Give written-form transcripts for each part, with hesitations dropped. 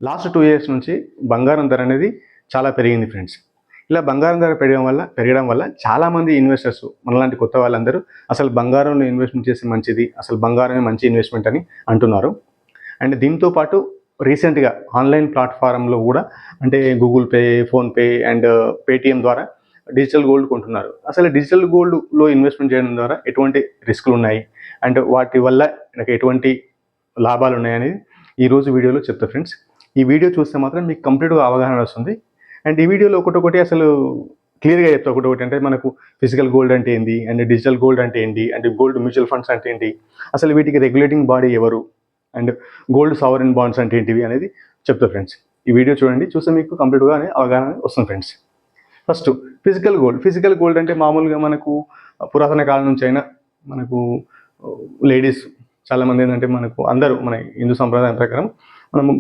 Last 2 years నుంచి బంగారం ధర అనేది చాలా పెరిగింది ఫ్రెండ్స్. ఇలా బంగారం ధర పెరగడం వల్ల చాలామంది ఇన్వెస్టర్స్ మనలాంటి కొత్త వాళ్ళందరూ అసలు బంగారంలో ఇన్వెస్ట్మెంట్ చేస్తే మంచిది, అసలు బంగారమే మంచి ఇన్వెస్ట్మెంట్ అని అంటున్నారు. అండ్ దీంతో పాటు రీసెంట్గా ఆన్లైన్ ప్లాట్ఫారంలో కూడా అంటే Google pay, PhonePe and Paytm ద్వారా డిజిటల్ గోల్డ్ కొంటున్నారు. అసలు డిజిటల్ గోల్డ్లో ఇన్వెస్ట్మెంట్ చేయడం ద్వారా ఎటువంటి రిస్కులు ఉన్నాయి అండ్ వాటి వల్ల నాకు ఎటువంటి లాభాలు ఉన్నాయని ఈరోజు వీడియోలో చెప్తా ఫ్రెండ్స్. ఈ వీడియో చూస్తే మాత్రం మీకు కంప్లీట్గా అవగాహన వస్తుంది. అండ్ ఈ వీడియోలో ఒకటి అసలు క్లియర్గా చెప్తా. ఒకటి అంటే మనకు ఫిజికల్ గోల్డ్ అంటే ఏంటి, అండ్ డిజిటల్ గోల్డ్ అంటే ఏంటి, అండ్ గోల్డ్ మ్యూచువల్ ఫండ్స్ అంటే ఏంటి, అసలు వీటికి రెగ్యులేటింగ్ బాడీ ఎవరు, అండ్ గోల్డ్ సావరెన్ బాండ్స్ అంటే ఏంటివి అనేది చెప్తా ఫ్రెండ్స్. ఈ వీడియో చూడండి, చూస్తే మీకు కంప్లీట్గా అవగాహన వస్తుంది ఫ్రెండ్స్. ఫస్ట్ ఫిజికల్ గోల్డ్ అంటే మామూలుగా మనకు పురాతన కాలం నుంచి అయినా మనకు లేడీస్ చాలామంది ఏంటంటే మనకు అందరూ మన హిందూ సంప్రదాయం ప్రకారం మనము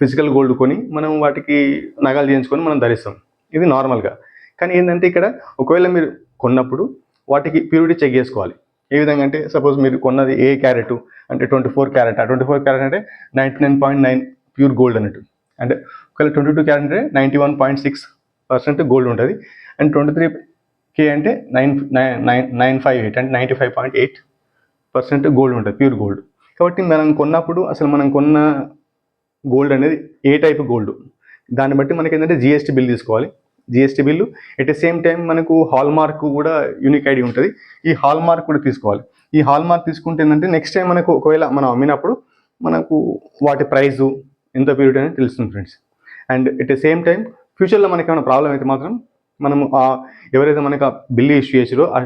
ఫిజికల్ గోల్డ్ కొని మనం వాటికి నగలు చేయించుకొని మనం ధరిస్తాం. ఇది నార్మల్గా. కానీ ఏంటంటే ఇక్కడ ఒకవేళ మీరు కొన్నప్పుడు వాటికి ప్యూరిటీ చెక్ చేసుకోవాలి. ఏ విధంగా అంటే సపోజ్ మీరు కొన్నది ఏ క్యారెట్ అంటే 24 క్యారెట్. ఆ 24 క్యారెట్ అంటే 99.9 ప్యూర్ గోల్డ్ అన్నట్టు. అంటే ఒకవేళ 22 క్యారెట్ అంటే 91.6% గోల్డ్ ఉంటుంది. అండ్ 23K అంటే 958 అంటే 95.8% గోల్డ్ ఉంటుంది, ప్యూర్ గోల్డ్. కాబట్టి మనం కొన్నప్పుడు అసలు మనం కొన్న గోల్డ్ అనేది ఏ టైప్ గోల్డ్, దాన్ని బట్టి మనకి ఏంటంటే జిఎస్టీ బిల్ తీసుకోవాలి. GST bill at the same time మనకు హాల్ మార్క్ కూడా యూనిక్ ఐడి ఉంటుంది. ఈ హాల్ మార్క్ కూడా తీసుకోవాలి. ఈ హాల్ మార్క్ తీసుకుంటే ఏంటంటే నెక్స్ట్ టైం మనకు ఒకవేళ మనం అమ్మినప్పుడు మనకు వాటి ప్రైజు ఎంత పీరియడ్ అనేది తెలుస్తుంది friends. And at the same time ఫ్యూచర్లో మనకి ఏమైనా ప్రాబ్లం అయితే మాత్రం మనము ఎవరైతే మనకు ఆ బిల్లు ఇష్యూ చేసారో ఆ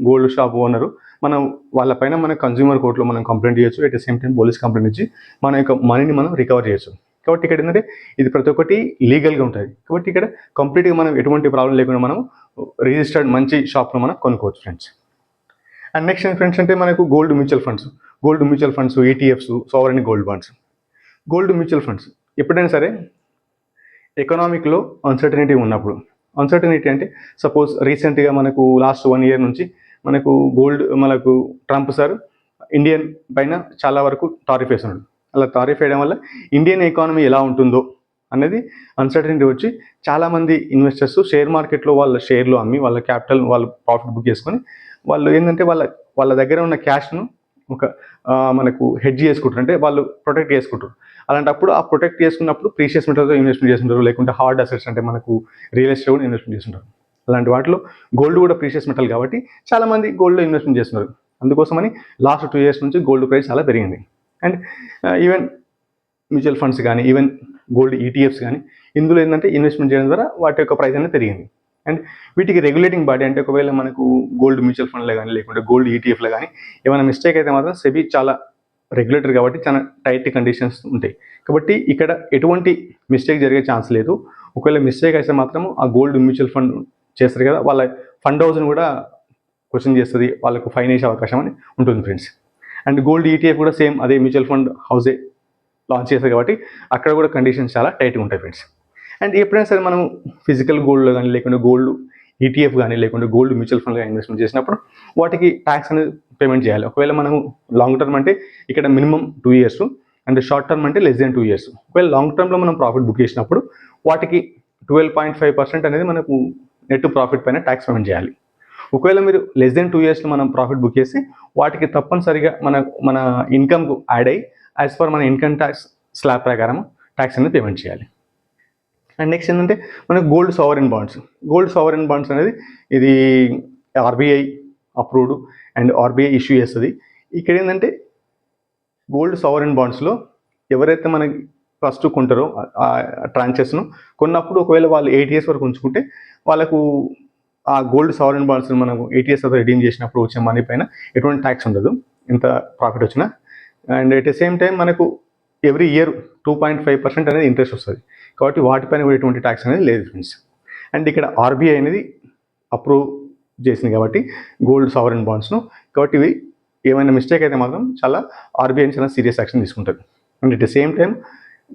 గోల్డ్ షాప్ ఓనరు మనం వాళ్ళపైన మన కన్జ్యూమర్ కోర్టులో మనం కంప్లైంట్ చేయొచ్చు. At the same time police complaint ఇచ్చి మన యొక్క మనీని మనం రికవర్ చేయొచ్చు. కాబట్టి ఇక్కడ ఏంటంటే ఇది ప్రతి ఒక్కటి లీగల్గా ఉంటుంది. కాబట్టి ఇక్కడ కంప్లీట్గా మనం ఎటువంటి ప్రాబ్లం లేకుండా మనం రిజిస్టర్డ్ మంచి షాప్లో మనం కొనుక్కోవచ్చు ఫ్రెండ్స్. అండ్ నెక్స్ట్ ఫ్రెండ్స్ అంటే మనకు gold mutual funds, ETFs, sovereign gold bonds. Gold mutual funds ఎప్పుడైనా సరే ఎకనామిక్లో అన్సర్టనిటీ ఉన్నప్పుడు, అన్సర్టనిటీ అంటే సపోజ్ రీసెంట్గా మనకు లాస్ట్ 1 ఇయర్ నుంచి మనకు ట్రంప్ సార్ ఇండియన్ పైన చాలా వరకు టారిఫ్ వేస్తున్నాడు. అలా టారిఫ్ వేయడం వల్ల ఇండియన్ ఎకానమీ ఎలా ఉంటుందో అనేది అన్సర్టనిటీ వచ్చి చాలామంది ఇన్వెస్టర్స్ షేర్ మార్కెట్లో వాళ్ళ షేర్లు అమ్మి వాళ్ళ క్యాపిటల్ వాళ్ళు ప్రాఫిట్ బుక్ చేసుకొని వాళ్ళు ఏంటంటే వాళ్ళ దగ్గర ఉన్న క్యాష్ను మనకు హెడ్జ్ చేసుకుంటారు, అంటే వాళ్ళు ప్రొటెక్ట్ చేసుకుంటారు. అలాంటప్పుడు ఆ ప్రొటెక్ట్ చేసుకున్నప్పుడు ప్రీషియస్ మెటల్స్లో ఇన్వెస్ట్మెంట్ చేస్తుంటారు, లేకుంటే హార్డ్ అసెట్స్ అంటే మనకు రియల్ ఎస్టేట్ కూడా ఇన్వెస్ట్మెంట్ చేస్తుంటారు. అలాంటి వాటిలో గోల్డ్ కూడా ప్రీషియస్ మెటల్ కాబట్టి చాలామంది గోల్డ్లో ఇన్వెస్ట్మెంట్ చేస్తున్నారు. అందుకోసమని లాస్ట్ 2 ఇయర్స్ నుంచి గోల్డ్ ప్రైస్ చాలా పెరిగింది. అండ్ ఈవెన్ మ్యూచువల్ ఫండ్స్ కానీ, ఈవెన్ గోల్డ్ ఈటీఎఫ్స్ కానీ ఇందులో ఏంటంటే ఇన్వెస్ట్మెంట్ చేయడం ద్వారా వాటి యొక్క ప్రైస్ అనేది పెరిగింది. అండ్ వీటికి రెగ్యులేటింగ్ బాడీ అంటే ఒకవేళ మనకు గోల్డ్ మ్యూచువల్ ఫండ్లో కానీ లేకుంటే గోల్డ్ ఈటీఎఫ్లో కానీ ఏమైనా మిస్టేక్ అయితే మాత్రం సెబీ చాలా రెగ్యులేటర్ కాబట్టి చాలా టైట్ కండిషన్స్ ఉంటాయి. కాబట్టి ఇక్కడ ఎటువంటి మిస్టేక్ జరిగే ఛాన్స్ లేదు. ఒకవేళ మిస్టేక్ అయితే మాత్రం ఆ గోల్డ్ మ్యూచువల్ ఫండ్ చేస్తారు కదా, వాళ్ళ ఫండ్ హౌస్ని కూడా క్వశ్చన్ చేస్తుంది, వాళ్ళకు ఫైన్ వేసే అవకాశం అని ఉంటుంది ఫ్రెండ్స్. అండ్ గోల్డ్ ఈటీఎఫ్ కూడా సేమ్ అదే మ్యూచువల్ ఫండ్ హౌసే లాంచ్ చేస్తారు కాబట్టి అక్కడ కూడా కండిషన్స్ చాలా టైట్గా ఉంటాయి ఫ్రెండ్స్. అండ్ ఎప్పుడైనా సరే మనం ఫిజికల్ గోల్డ్లో కానీ లేకుంటే గోల్డ్ ఈటీఎఫ్ కానీ లేకుంటే గోల్డ్ మ్యూచువల్ ఫండ్లో ఇన్వెస్ట్మెంట్ చేసినప్పుడు వాటికి ట్యాక్స్ అనేది పేమెంట్ చేయాలి. ఒకవేళ మనము లాంగ్ టర్మ్ అంటే ఇక్కడ minimum 2 years and short term అంటే లెస్ దెన్ 2 ఇయర్స్. ఒకవేళ లాంగ్ టర్మ్లో మనం ప్రాఫిట్ బుక్ చేసినప్పుడు వాటికి 12.5% అనేది మనకు నెట్ ప్రాఫిట్ పైన ట్యాక్స్ పేమెంట్ చేయాలి. ఒకవేళ మీరు లెస్ దెన్ 2 ఇయర్స్లో మనం ప్రాఫిట్ బుక్ చేసి వాటికి తప్పనిసరిగా మన ఇన్కమ్కు యాడ్ అయ్యి యాజ్ పర్ మన ఇన్కమ్ ట్యాక్స్ స్లాబ్ ప్రకారం ట్యాక్స్ అనేది పేమెంట్ చేయాలి. అండ్ నెక్స్ట్ ఏంటంటే మనకు గోల్డ్ సావరెన్ బాండ్స్ అనేది ఇది RBI approved and RBI issue చేస్తుంది. ఇక్కడ ఏంటంటే గోల్డ్ సావరెన్ బాండ్స్లో ఎవరైతే మనకి ఫస్ట్ కొంటారో ఆ ట్రాన్సాక్షన్ కొన్నప్పుడు ఒకవేళ వాళ్ళు 8 years వరకు ఉంచుకుంటే వాళ్ళకు ఆ గోల్డ్ సావరెన్ బాండ్స్ మనకు 8 years తర్వాత రిడీమ్ చేసినప్పుడు వచ్చే మనీ పైన ఎటువంటి ట్యాక్స్ ఉండదు, ఎంత ప్రాఫిట్ వచ్చినా. And at the same time మనకు ఎవ్రీ ఇయర్ 2.5% అనేది ఇంట్రెస్ట్ వస్తుంది. కాబట్టి వాటిపైన కూడా ఎటువంటి ట్యాక్స్ అనేది లేదు ఫ్రెండ్స్. అండ్ ఇక్కడ ఆర్బీఐ అనేది అప్రూవ్ చేసింది కాబట్టి గోల్డ్ సావరెన్ బాండ్స్ను, కాబట్టి ఇవి ఏమైనా మిస్టేక్ అయితే మాత్రం ఆర్బీఐ చాలా సీరియస్ యాక్షన్ తీసుకుంటుంది. And at the same time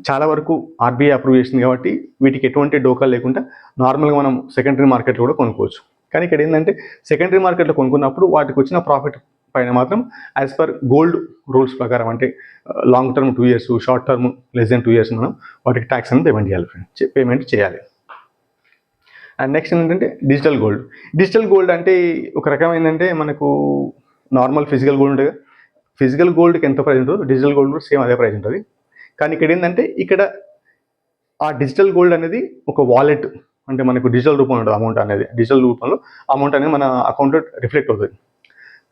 చాలా వరకు ఆర్బీఐ అప్రూవ్ చేసింది కాబట్టి వీటికి ఎటువంటి డోకా లేకుండా నార్మల్గా మనం సెకండరీ మార్కెట్లో కూడా కొనుక్కోవచ్చు. కానీ ఇక్కడ ఏంటంటే సెకండరీ మార్కెట్లో కొనుక్కున్నప్పుడు వాటికి వచ్చిన ప్రాఫిట్ పైన మాత్రం యాజ్ పర్ గోల్డ్ రూల్స్ ప్రకారం అంటే long term 2 years, short term less than 2 years మనం వాటికి ట్యాక్స్ అనేది పేమెంట్ చేయాలి ఫ్రెండ్స్, పేమెంట్ చేయాలి. అండ్ నెక్స్ట్ ఏంటంటే డిజిటల్ గోల్డ్. డిజిటల్ గోల్డ్ అంటే ఒక రకం ఏంటంటే మనకు నార్మల్ ఫిజికల్ గోల్డ్ ఉంటుంది. ఫిజికల్ గోల్డ్కి ఎంత ప్రైస్ ఉంటుందో డిజిటల్ గోల్డ్ కూడా సేమ్ అదే ప్రైస్ ఉంటుంది. కానీ ఇక్కడ ఏంటంటే ఇక్కడ ఆ డిజిటల్ గోల్డ్ అనేది ఒక వాలెట్, అంటే మనకు డిజిటల్ రూపంలో ఉంటుంది అమౌంట్ అనేది, డిజిటల్ రూపంలో అమౌంట్ అనేది మన అకౌంట్లో రిఫ్లెక్ట్ అవుతుంది.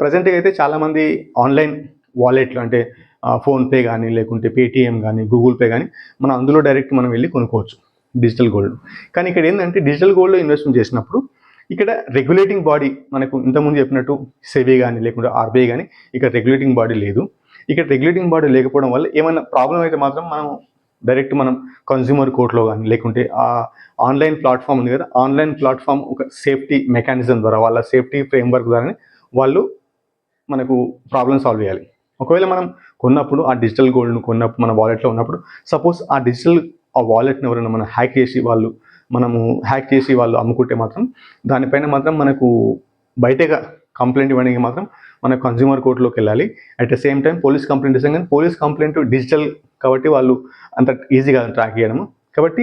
ప్రజెంట్గా అయితే చాలామంది ఆన్లైన్ వాలెట్లు అంటే ఫోన్పే కానీ లేకుంటే పేటిఎం కానీ గూగుల్ పే కానీ మనం అందులో డైరెక్ట్ మనం వెళ్ళి కొనుక్కోవచ్చు డిజిటల్ గోల్డ్. కానీ ఇక్కడ ఏంటంటే డిజిటల్ గోల్డ్లో ఇన్వెస్ట్మెంట్ చేసినప్పుడు ఇక్కడ రెగ్యులేటింగ్ బాడీ మనకు ఇంతకుముందు చెప్పినట్టు సెబీ కానీ లేకుంటే ఆర్బీఐ కానీ ఇక్కడ రెగ్యులేటింగ్ బాడీ లేదు. ఇక్కడ రెగ్యులేటింగ్ బాడీ లేకపోవడం వల్ల ఏమైనా ప్రాబ్లం అయితే మాత్రం మనం డైరెక్ట్ మనం కన్జ్యూమర్ కోర్టులో కానీ లేకుంటే ఆ ఆన్లైన్ ప్లాట్ఫామ్ ఉంది కదా, ఆన్లైన్ ప్లాట్ఫామ్ ఒక సేఫ్టీ మెకానిజం ద్వారా వాళ్ళ సేఫ్టీ ఫ్రేమ్వర్క్ ద్వారానే వాళ్ళు మనకు ప్రాబ్లమ్ సాల్వ్ చేయాలి. ఒకవేళ మనం కొన్నప్పుడు ఆ డిజిటల్ గోల్డ్ను కొన్నప్పుడు మన వాలెట్లో ఉన్నప్పుడు సపోజ్ ఆ వాలెట్ని ఎవరైనా మనం హ్యాక్ చేసి వాళ్ళు అమ్ముకుంటే మాత్రం దానిపైన మాత్రం మనకు బయటగా కంప్లైంట్ ఇవ్వడానికి మాత్రం మన కన్జ్యూమర్ కోర్టులోకి వెళ్ళాలి. At the same time police complaint ఇస్తాం, కానీ పోలీస్ కంప్లైంట్ డిజిటల్ కాబట్టి వాళ్ళు అంత ఈజీగా ట్రాక్ చేయడము. కాబట్టి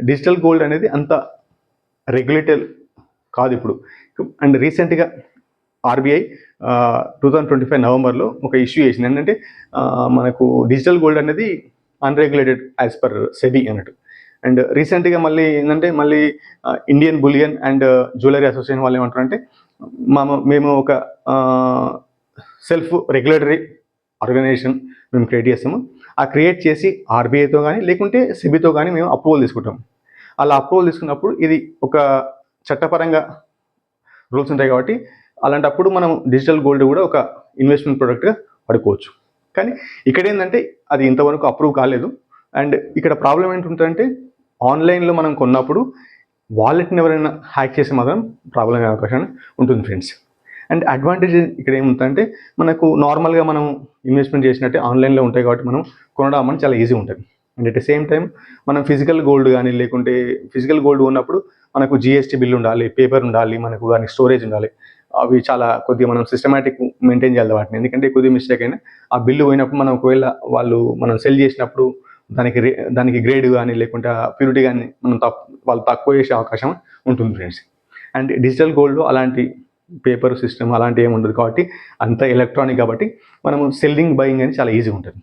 డిజిటల్ గోల్డ్ అనేది అంత రెగ్యులేటెడ్ కాదు ఇప్పుడు. అండ్ రీసెంట్గా ఆర్బీఐ 2025 నవంబర్లో ఒక ఇష్యూ చేసింది ఏంటంటే మనకు డిజిటల్ గోల్డ్ అనేది అన్రెగ్యులేటెడ్ యాజ్ పర్ సెబీ అన్నట్టు. అండ్ రీసెంట్గా మళ్ళీ Indian bullion and jewellery association వాళ్ళు ఏమంటారంటే మేము ఒక సెల్ఫ్ రెగ్యులేటరీ ఆర్గనైజేషన్ మేము క్రియేట్ చేస్తాము. ఆ క్రియేట్ చేసి ఆర్బీఐతో కానీ లేకుంటే సెబీతో కానీ మేము అప్రూవల్ తీసుకుంటాం. అలా అప్రూవల్ తీసుకున్నప్పుడు ఇది ఒక చట్టపరంగా రూల్స్ ఉంటాయి కాబట్టి అలాంటప్పుడు మనం డిజిటల్ గోల్డ్ కూడా ఒక ఇన్వెస్ట్మెంట్ ప్రోడక్ట్గా వాడుకోవచ్చు. కానీ ఇక్కడ ఏంటంటే అది ఇంతవరకు అప్రూవ్ కాలేదు. అండ్ ఇక్కడ ప్రాబ్లం ఏంటంటే ఆన్లైన్లో మనం కొన్నప్పుడు వాలెట్ని ఎవరైనా హ్యాక్ చేసి మాత్రం ప్రాబ్లం అయ్యే అవకాశం ఉంటుంది ఫ్రెండ్స్. అండ్ అడ్వాంటేజ్ ఇక్కడ ఏముంటుందంటే మనకు నార్మల్గా మనం ఇన్వెస్ట్మెంట్ చేసినట్టే ఆన్లైన్లో ఉంటాయి కాబట్టి మనం కొనడం అని చాలా ఈజీ ఉంటుంది. And at the same time మనం ఫిజికల్ గోల్డ్ కానీ లేకుంటే ఫిజికల్ గోల్డ్ ఉన్నప్పుడు మనకు జిఎస్టీ బిల్ ఉండాలి, పేపర్ ఉండాలి, మనకు దానికి స్టోరేజ్ ఉండాలి. అవి చాలా కొద్దిగా మనం సిస్టమేటిక్ మెయింటైన్ చేయాలి వాటిని, ఎందుకంటే కొద్దిగా మిస్టేక్ అయినా ఆ బిల్లు పోయినప్పుడు మనం ఒకవేళ మనం సెల్ చేసినప్పుడు దానికి గ్రేడ్ కానీ లేకుంటే ప్యూరిటీ కానీ వాళ్ళు తక్కువ చేసే అవకాశం ఉంటుంది ఫ్రెండ్స్. అండ్ డిజిటల్ గోల్డ్ అలాంటి పేపర్ సిస్టమ్ అలాంటి ఏమి ఉండదు కాబట్టి అంత ఎలక్ట్రానిక్ కాబట్టి మనము సెల్లింగ్ బయింగ్ అని చాలా ఈజీ ఉంటుంది.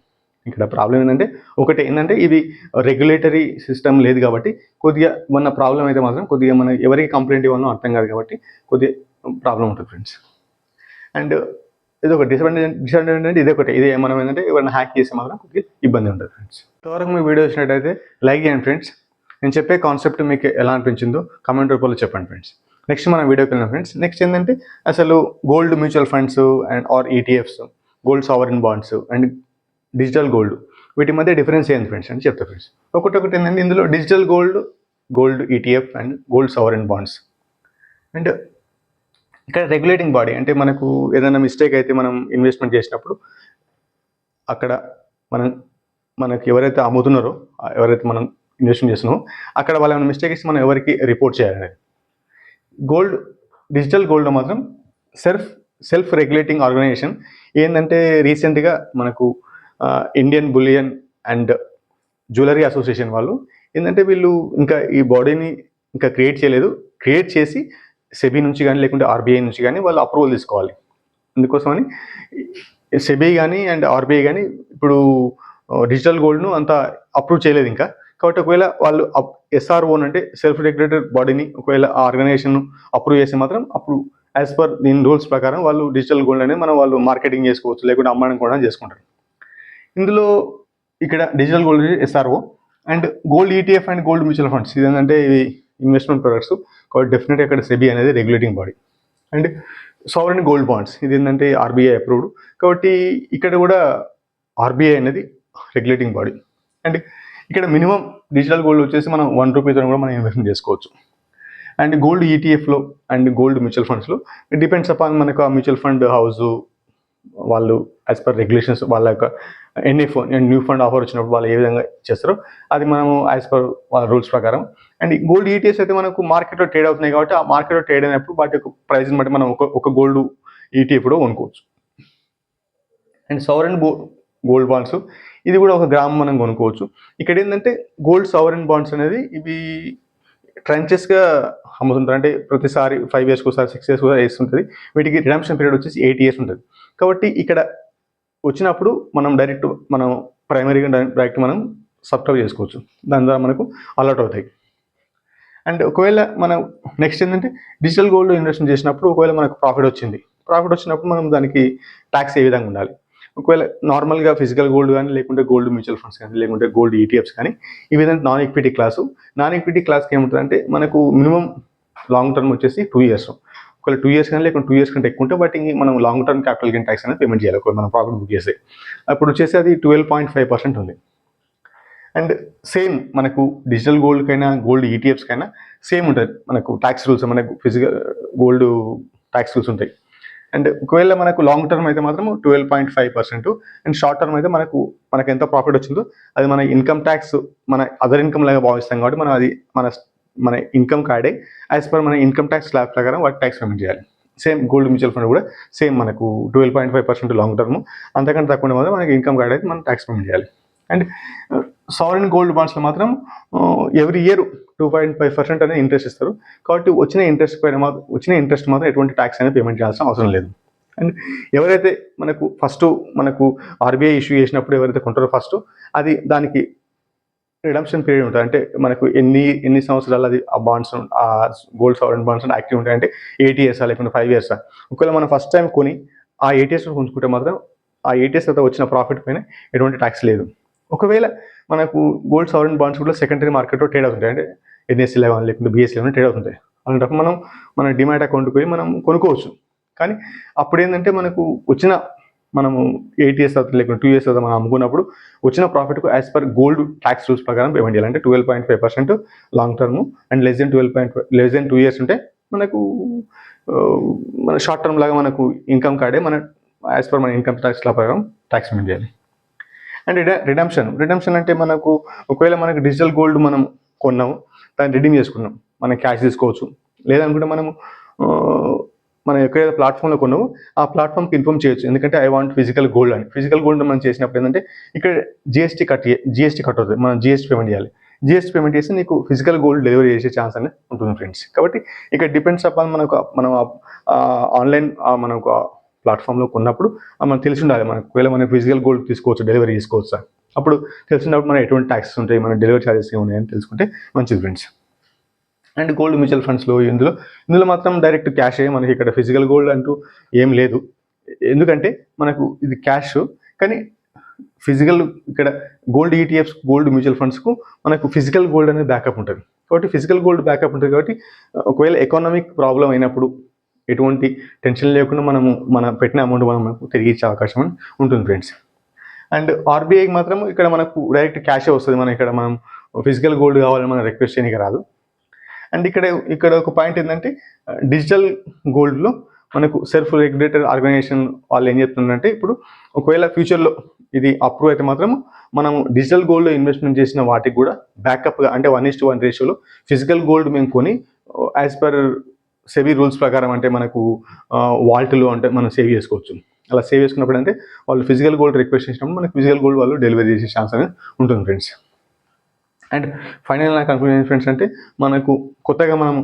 ఇక్కడ ప్రాబ్లం ఏంటంటే ఇది రెగ్యులేటరీ సిస్టమ్ లేదు కాబట్టి కొద్దిగా మన ప్రాబ్లం అయితే మాత్రం కొద్దిగా మన ఎవరికి కంప్లైంట్ ఇవ్వాలో అర్థం కాదు కాబట్టి కొద్దిగా ప్రాబ్లం ఉంటుంది ఫ్రెండ్స్. అండ్ ఇది ఒక డిసడ్వాంటేజ్ ఇది మనం ఎవరైనా హ్యాక్ చేస్తే మాత్రం కొద్దిగా ఇబ్బంది ఉంటుంది ఫ్రెండ్స్. ఇంతవరకు మీ వీడియో వచ్చినట్టయితే లైక్ చేయండి ఫ్రెండ్స్. నేను చెప్పే కాన్సెప్ట్ మీకు ఎలా అనిపించిందో కామెంట్ రూపంలో చెప్పండి ఫ్రెండ్స్. నెక్స్ట్ మనం వీడియోకి వెళ్ళిన ఫ్రెండ్స్. నెక్స్ట్ ఏంటంటే అసలు gold mutual funds and or ETFs, gold sovereign bonds and digital gold వీటి మధ్య డిఫరెన్స్ ఏంది ఫ్రెండ్స్ అని చెప్తా ఫ్రెండ్స్. ఒకటి ఏంటంటే ఇందులో digital gold ETF and gold sovereign bonds. And ఇక్కడ రెగ్యులేటింగ్ బాడీ అంటే మనకు ఏదైనా మిస్టేక్ అయితే మనం ఇన్వెస్ట్మెంట్ చేసినప్పుడు అక్కడ మనకి ఎవరైతే అమ్ముతున్నారో ఎవరైతే మనం ఇన్వెస్ట్మెంట్ చేస్తున్నామో అక్కడ వాళ్ళు ఏమైనా మిస్టేక్ ఇస్తే మనం ఎవరికి రిపోర్ట్ చేయాలనేది. డిజిటల్ గోల్డ్లో మాత్రం సెల్ఫ్ రెగ్యులేటింగ్ ఆర్గనైజేషన్ ఏంటంటే రీసెంట్గా మనకు Indian bullion and jewellery association వాళ్ళు ఏంటంటే వీళ్ళు ఇంకా ఈ బాడీని ఇంకా క్రియేట్ చేసి సెబీ నుంచి కానీ లేకుంటే ఆర్బీఐ నుంచి కానీ వాళ్ళు అప్రూవల్ తీసుకోవాలి. అందుకోసమని సెబీ కానీ అండ్ ఆర్బీఐ కానీ ఇప్పుడు డిజిటల్ గోల్డ్ను అంత అప్రూవ్ చేయలేదు ఇంకా. కాబట్టి ఒకవేళ వాళ్ళు ఎస్ఆర్ఓన్ అంటే సెల్ఫ్ రెగ్యులేటెడ్ బాడీని ఒకవేళ ఆ ఆర్గనైజేషన్ అప్రూవ్ చేస్తే మాత్రం అప్పుడు యాజ్ పర్ దీని రూల్స్ ప్రకారం వాళ్ళు డిజిటల్ గోల్డ్ అనేది వాళ్ళు మార్కెటింగ్ చేసుకోవచ్చు, లేకుంటే అమ్మడం కూడా చేసుకుంటారు. ఇందులో ఇక్కడ digital gold SRO and gold ETF and gold mutual funds ఇది ఏంటంటే ఇవి ఇన్వెస్ట్మెంట్ ప్రొడక్ట్స్ కాబట్టి డెఫినెట్గా ఇక్కడ సెబీ అనేది regulating body. And sovereign gold bonds ఇది ఏంటంటే ఆర్బీఐ అప్రూవ్డ్ కాబట్టి ఇక్కడ కూడా ఆర్బీఐ అనేది రెగ్యులేటింగ్ బాడీ. అండ్ ఇక్కడ మినిమం డిజిటల్ గోల్డ్ వచ్చేసి మనం 1 రూపీతో కూడా మనం ఇన్వెస్ట్మెంట్ చేసుకోవచ్చు. అండ్ గోల్డ్ ఈటీఎఫ్లో అండ్ గోల్డ్ మ్యూచువల్ ఫండ్స్లో ఇట్ డిపెండ్స్ అపాన్ మనకు ఆ మ్యూచువల్ ఫండ్ హౌస్ వాళ్ళు యాజ్ పర్ రెగ్యులేషన్స్ వాళ్ళ యొక్క న్యూ ఫండ్ ఆఫర్ వచ్చినప్పుడు వాళ్ళు ఏ విధంగా చేస్తారో అది మనము యాజ్ పర్ వాళ్ళ రూల్స్ ప్రకారం. అండ్ గోల్డ్ ఈటీఎఫ్స్ అయితే మనకు మార్కెట్లో ట్రేడ్ అవుతున్నాయి కాబట్టి ఆ మార్కెట్లో ట్రేడ్ అయినప్పుడు వాటి యొక్క ప్రైస్ని బట్టి మనం ఒక గోల్డ్ ఈటీఎఫ్ కూడా కొనుక్కోవచ్చు. అండ్ సావరెన్ గోల్డ్ బాండ్స్ ఇది కూడా 1 గ్రామ్ మనం కొనుక్కోవచ్చు. ఇక్కడ ఏంటంటే గోల్డ్ సావరెన్ బాండ్స్ అనేది ఇవి ట్రంచెస్గా అమ్ముతుంటారు. అంటే ప్రతిసారి 5 ఇయర్స్కి ఒకసారి 6 ఇయర్స్ కూడా వేస్తుంటుంది. వీటికి రిడమ్షన్ పీరియడ్ వచ్చేసి 8 ఇయర్స్ ఉంటుంది. కాబట్టి ఇక్కడ వచ్చినప్పుడు మనం ప్రైమరీగా డైరెక్ట్ మనం సబ్స్క్రైబ్ చేసుకోవచ్చు. దాని ద్వారా మనకు అలర్ట్ అవుతాయి. అండ్ ఒకవేళ మనం నెక్స్ట్ ఏంటంటే డిజిటల్ గోల్డ్ ఇన్వెస్ట్మెంట్ చేసినప్పుడు ఒకవేళ మనకు ప్రాఫిట్ వచ్చినప్పుడు మనం దానికి ట్యాక్స్ ఏ విధంగా ఉండాలి. ఒకవేళ నార్మల్గా ఫిజికల్ గోల్డ్ కానీ లేకుంటే గోల్డ్ మ్యూచువల్ ఫండ్స్ కానీ లేకుంటే గోల్డ్ ఈటీఎఫ్స్ కానీ ఈ విధంగా నాన్ ఈక్విటీ క్లాస్కి ఏముంటుందంటే మనకు మినిమం లాంగ్ టర్మ్ వచ్చేసి 2 ఇయర్స్. ఒకవేళ 2 ఇయర్స్ కానీ లేకుంటే 2 ఇయర్స్ కంటే ఎక్కువ ఉంటే వాటికి మనం long term capital gain tax అనేది పేమెంట్ చేయాలి. ఒకవేళ మనం ప్రాఫిట్ బుక్ చేస్తే అప్పుడు వచ్చేసి అది 12.5% ఉంది. అండ్ సేమ్ మనకు డిజిటల్ గోల్డ్కైనా గోల్డ్ ఈటీఎఫ్స్కైనా సేమ్ ఉంటుంది. మనకు ట్యాక్స్ రూల్స్ మనకు ఫిజికల్ గోల్డ్ ట్యాక్స్ రూల్స్ ఉంటాయి. అండ్ ఒకవేళ మనకు లాంగ్ టర్మ్ అయితే మాత్రం 12.5%. అండ్ షార్ట్ టర్మ్ అయితే మనకు ఎంత ప్రాఫిట్ వచ్చిందో అది మన ఇన్కమ్ ట్యాక్స్ మన అదర్ ఇన్కమ్ లాగా భావిస్తాం. కాబట్టి మనం అది మన ఇన్కమ్ కార్డే యాజ్ పర్ మన ఇన్కమ్ ట్యాక్స్ స్లాబ్ ప్రకారం వాటి ట్యాక్స్ పేమెంట్ చేయాలి. సేమ్ గోల్డ్ మ్యూచువల్ ఫండ్ కూడా సేమ్ మనకు 12.5% లాంగ్ టర్మ్, అంతకంటే తక్కువ మాత్రం మనకి ఇన్కమ్ కార్డ్ అయితే మనం ట్యాక్స్ పేమెంట్ చేయాలి. అండ్ సావరెన్ గోల్డ్ బాండ్స్లో మాత్రం ఎవ్రీ ఇయర్ 2.5% అనేది ఇంట్రెస్ట్ ఇస్తారు. కాబట్టి వచ్చిన ఇంట్రెస్ట్ మాత్రం ఎటువంటి ట్యాక్స్ అనేది పేమెంట్ చేయాల్సిన అవసరం లేదు. అండ్ ఎవరైతే మనకు ఆర్బీఐ ఇష్యూ చేసినప్పుడు ఎవరైతే కొంటారో ఫస్ట్ అది దానికి రిడమ్షన్ పీరియడ్ ఉంటుంది. అంటే మనకు ఎన్ని సంవత్సరాలు అది ఆ బాండ్స్ ఆ గోల్డ్ సావరెన్ బాండ్స్ యాక్టివ్ ఉంటాయి. అంటే 8 ఇయర్సా లేకుంటే 5 ఇయర్సా. ఒకవేళ మనం ఫస్ట్ టైం కొని ఆ 8 ఇయర్స్ ఉంచుకుంటే మాత్రం ఆ 8 ఇయర్స్ తర్వాత వచ్చిన ప్రాఫిట్ పైన ఎటువంటి ట్యాక్స్ లేదు. ఒకవేళ మనకు గోల్డ్ సావరెన్ బాండ్స్ కూడా సెకండరీ మార్కెట్లో ట్రేడ్ అవుతుంటాయి. అంటే NSE 11 లేకుంటే BSE 11 ట్రేడ్ అవుతుంటాయి. అలాంటప్పుడు మన డిమాట్ అకౌంట్కి పోయి మనం కొనుక్కోవచ్చు. కానీ అప్పుడు ఏంటంటే మనము 8 ఇయర్స్ తర్వాత లేకుంటే 2 ఇయర్స్ తర్వాత మనం అమ్ముకున్నప్పుడు వచ్చిన ప్రాఫిట్కు as per gold tax rules ప్రకారం పేమెంట్ చేయాలి. అంటే 12.5% long term and less than 2 years ఉంటే మన షార్ట్ టర్మ్ లాగా మనకు ఇన్కమ్ కార్డే యాజ్ పర్ మన ఇన్కమ్ ట్యాక్స్ లా ప్రకారం ట్యాక్స్ పేమెంట్ చేయాలి. అండ్ రిడమ్షన్ అంటే ఒకవేళ మనకు డిజిటల్ గోల్డ్ మనం కొన్నాము, దాన్ని రిడీమ్ చేసుకున్నాం, మనం క్యాష్ తీసుకోవచ్చు. లేదనుకుంటే మనం ఎక్కడైతే ప్లాట్ఫామ్లో కొన్నామో ఆ ప్లాట్ఫామ్కి ఇన్ఫార్మ్ చేయొచ్చు. ఎందుకంటే ఐ వాంట్ ఫిజికల్ గోల్డ్ అని. ఫిజికల్ గోల్డ్ మనం చేసినప్పుడు ఏంటంటే ఇక్కడ జిఎస్టీ కట్ అవుతుంది. మనం జిఎస్టీ పేమెంట్ చేయాలి. జిఎస్టీ పేమెంట్ చేసి నీకు ఫిజికల్ గోల్డ్ డెలివరీ చేసే ఛాన్స్ అనేది ఉంటుంది ఫ్రెండ్స్. కాబట్టి ఇక్కడ డిపెండ్స్ అపాన్ మనం ఆన్లైన్ మనకు ప్లాట్ఫామ్లో కొన్నప్పుడు మనకు తెలిసి ఉండాలి. ఒకవేళ మనం ఫిజికల్ గోల్డ్ తీసుకోవచ్చు, డెలివరీ చేసుకోవచ్చు. అప్పుడు తెలిసినప్పుడు మనం ఎటువంటి ట్యాక్సెస్ ఉంటాయి, మన డెలివరీ ఛార్జెస్ ఏమున్నాయని తెలుసుకుంటే మంచిది ఫ్రెండ్స్. అండ్ గోల్డ్ మ్యూచువల్ ఫండ్స్లో ఇందులో మాత్రం డైరెక్ట్ క్యాష్ మనకి ఇక్కడ ఫిజికల్ గోల్డ్ అంటూ ఏం లేదు. ఎందుకంటే మనకు ఇది క్యాష్, కానీ ఇక్కడ గోల్డ్ ఈటీఎఫ్స్ గోల్డ్ మ్యూచువల్ ఫండ్స్కు మనకు ఫిజికల్ గోల్డ్ అనేది బ్యాకప్ ఉంటుంది. కాబట్టి ఫిజికల్ గోల్డ్ బ్యాకప్ ఉంటుంది. కాబట్టి ఒకవేళ ఎకనామిక్ ప్రాబ్లం అయినప్పుడు ఎటువంటి టెన్షన్ లేకుండా మన పెట్టిన అమౌంట్ మనకు తిరిగి ఇచ్చే అవకాశం ఉంటుంది ఫ్రెండ్స్. అండ్ ఆర్బీఐకి మాత్రం ఇక్కడ మనకు డైరెక్ట్ క్యాషే వస్తుంది. మనం ఫిజికల్ గోల్డ్ కావాలని మనం రిక్వెస్ట్ చేయడానికి రాదు. అండ్ ఇక్కడ ఒక పాయింట్ ఏంటంటే డిజిటల్ గోల్డ్లో మనకు సెల్ఫ్ రెగ్యులేటరీ ఆర్గనైజేషన్ వాళ్ళు ఏం చెప్తున్నారంటే ఇప్పుడు ఒకవేళ ఫ్యూచర్లో ఇది అప్రూవ్ అయితే మాత్రం మనం డిజిటల్ గోల్డ్లో ఇన్వెస్ట్మెంట్ చేసిన వాటికి కూడా బ్యాకప్గా అంటే 1:1 రేషియోలో ఫిజికల్ గోల్డ్ మేము కొని యాజ్ పర్ సెబీ రూల్స్ ప్రకారం అంటే మనకు వాల్ట్లో అంటే మనం సేవ్ చేసుకోవచ్చు. అలా సేవ్ చేసుకున్నప్పుడు అంటే వాళ్ళు ఫిజికల్ గోల్డ్ రిక్వెస్ట్ చేసినప్పుడు మనకు ఫిజికల్ గోల్డ్ వాళ్ళు డెలివరీ చేసే ఛాన్స్ అనేది ఉంటుంది ఫ్రెండ్స్. అండ్ ఫైనల్ నా కన్క్లూజన్ ఫ్రెండ్స్ అంటే మనకు కొత్తగా మనం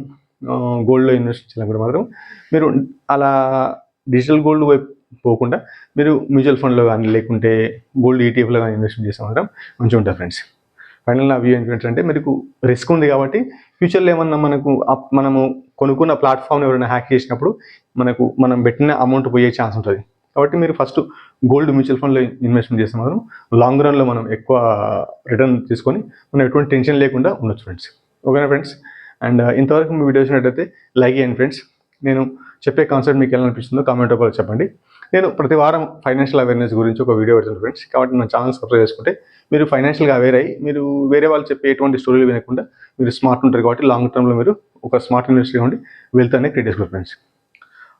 గోల్డ్లో ఇన్వెస్ట్ చేయాలనుకుంటే మాత్రం మీరు అలా డిజిటల్ గోల్డ్ వైపు పోకుండా మీరు మ్యూచువల్ ఫండ్లో కానీ లేకుంటే గోల్డ్ ఈటీఎఫ్లో కానీ ఇన్వెస్ట్మెంట్ చేస్తూ ఉండడం మంచిగా ఉంటుంది ఫ్రెండ్స్. ఫైనల్ నా వ్యూ ఏంటంటే మీకు రిస్క్ ఉంది కాబట్టి ఫ్యూచర్లో ఏమన్నా మనము కొనుక్కున్న ప్లాట్ఫామ్ని ఎవరైనా హ్యాక్ చేసినప్పుడు మనం పెట్టిన అమౌంట్ పోయే ఛాన్స్ ఉంటుంది. కాబట్టి మీరు ఫస్ట్ గోల్డ్ మ్యూచువల్ ఫండ్లో ఇన్వెస్ట్మెంట్ చేస్తే మాత్రం లాంగ్ రన్లో మనం ఎక్కువ రిటర్న్ తీసుకొని మనం ఎటువంటి టెన్షన్ లేకుండా ఉండొచ్చు ఫ్రెండ్స్. ఓకేనా ఫ్రెండ్స్? అండ్ ఇంతవరకు మీ వీడియో వచ్చినట్టయితే లైక్ చేయండి ఫ్రెండ్స్. నేను చెప్పే కాన్సెప్ట్ మీకు ఎలా అనిపిస్తుందో కామెంట్ రూపంలో చెప్పండి. నేను ప్రతి వారం ఫైనాన్షియల్ అవేర్నెస్ గురించి ఒక వీడియో పెడుతున్నాను ఫ్రెండ్స్. కాబట్టి నా ఛానల్ సబ్స్క్రైబ్ చేసుకుంటే మీరు ఫైనాన్షియల్గా అవేర్ అయ్యి మీరు వేరే వాళ్ళు చెప్పే ఎటువంటి స్టోరీలు వినకుండా మీరు స్మార్ట్ ఉంటారు. కాబట్టి లాంగ్ టర్మ్లో మీరు ఒక స్మార్ట్ ఇన్వెస్టర్ ఉండి వెల్త్ అనేది క్రియేట్ చేసుకోండి ఫ్రెండ్స్.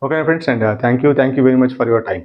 ఓకేనా friends? And thank you very much for your time.